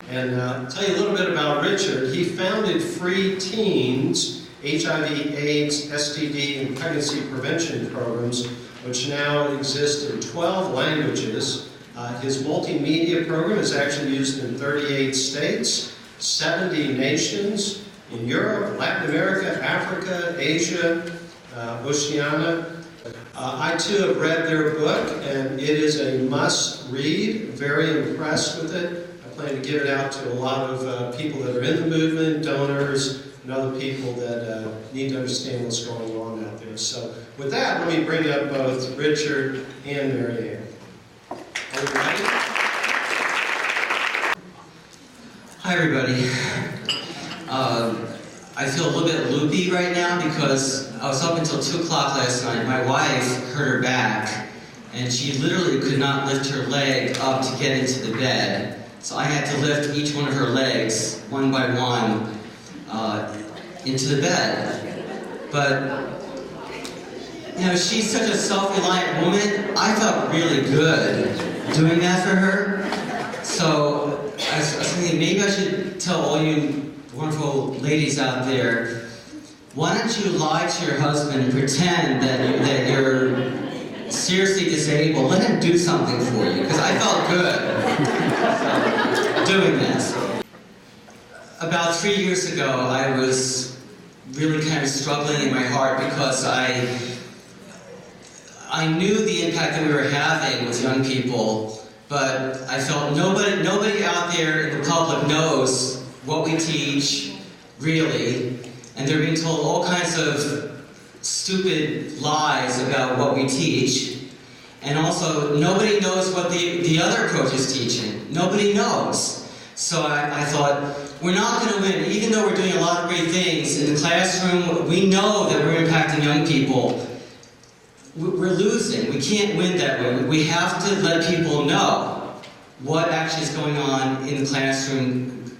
And I'll tell you a little bit about Richard. He founded Free Teens, HIV, AIDS, STD, and pregnancy prevention programs, which now exist in 12 languages. His multimedia program is actually used in 38 states, 70 nations, in Europe, Latin America, Africa, Asia, Oceania. I too have read their book, and it is a must-read. Very impressed with it. I plan to give it out to a lot of people that are in the movement, donors, and other people that need to understand what's going on out there. So with that, let me bring up both Richard and Mary Ann. Are we ready? Hi, everybody. I feel a little bit loopy right now because I was up until 2 o'clock last night. My wife hurt her back, and she literally could not lift her leg up to get into the bed. So I had to lift each one of her legs, one by one, into the bed. But, you know, she's such a self-reliant woman. I felt really good doing that for her. So I was thinking maybe I should tell all you wonderful ladies out there, why don't you lie to your husband and pretend that you're seriously disabled? Let him do something for you, because I felt good doing this. About 3 years ago, I was really kind of struggling in my heart because I knew the impact that we were having with young people, but I felt nobody out there in the public knows what we teach, really, and they're being told all kinds of stupid lies about what we teach, and also nobody knows what the other approach is teaching. Nobody knows. So I thought, we're not going to win. Even though we're doing a lot of great things in the classroom, we know that we're impacting young people. We're losing. We can't win that way. We have to let people know what actually is going on in the classroom,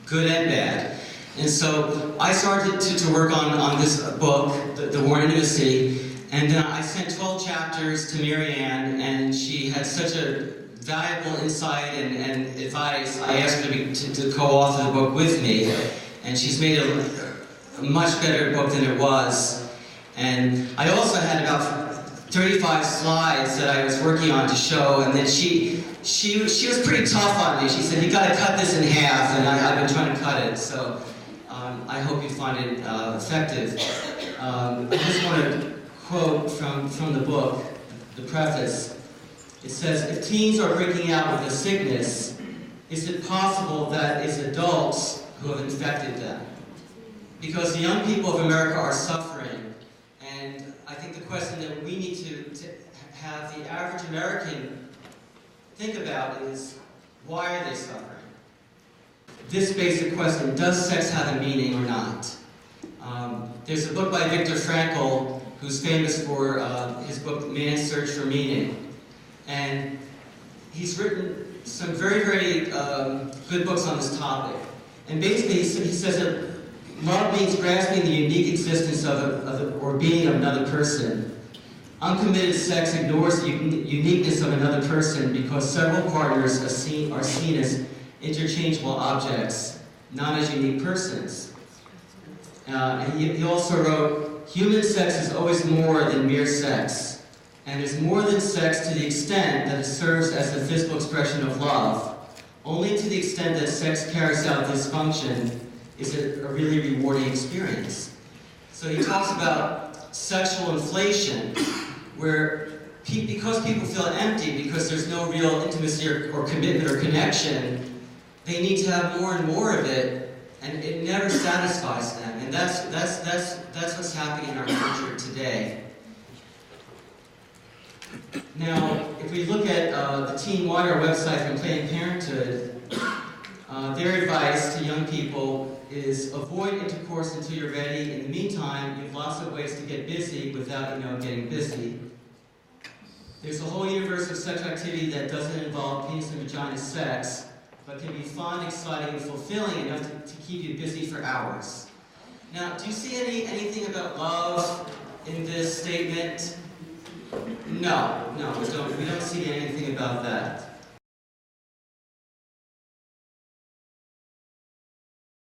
good and bad. And so I started to work on this book, The War on Intimacy, and then I sent 12 chapters to Mary Ann, and she had such a valuable insight and advice. I asked her to co-author the book with me, and she's made a much better book than it was. And I also had about 35 slides that I was working on to show, and then she was pretty tough on me. She said, you got to cut this in half, and I've been trying to cut it, so I hope you find it effective. I just want to quote from the book, the preface. It says, if teens are breaking out with a sickness, is it possible that it's adults who have infected them? Because the young people of America are suffering, and I think the question that we need to have the average American think about is, why are they suffering? This basic question, does sex have a meaning or not? There's a book by Viktor Frankl, who's famous for his book, Man's Search for Meaning. And he's written some very, very good books on this topic. And basically he says that love means grasping the unique existence or being of another person. Uncommitted sex ignores the uniqueness of another person because several partners are seen as interchangeable objects, not as unique persons. And he also wrote, human sex is always more than mere sex. And is more than sex to the extent that it serves as the physical expression of love. Only to the extent that sex carries out this function is it a really rewarding experience. So he talks about sexual inflation, where because people feel empty, because there's no real intimacy or commitment or connection, they need to have more and more of it, and it never satisfies them. And that's what's happening in our culture today. Now, if we look at the Teen Wire website from Planned Parenthood, their advice to young people is avoid intercourse until you're ready. In the meantime, you have lots of ways to get busy without, getting busy. There's a whole universe of sexual activity that doesn't involve penis and vagina sex, but can be fun, exciting, and fulfilling enough to keep you busy for hours. Now, do you see anything about love in this statement? No, we don't see anything about that.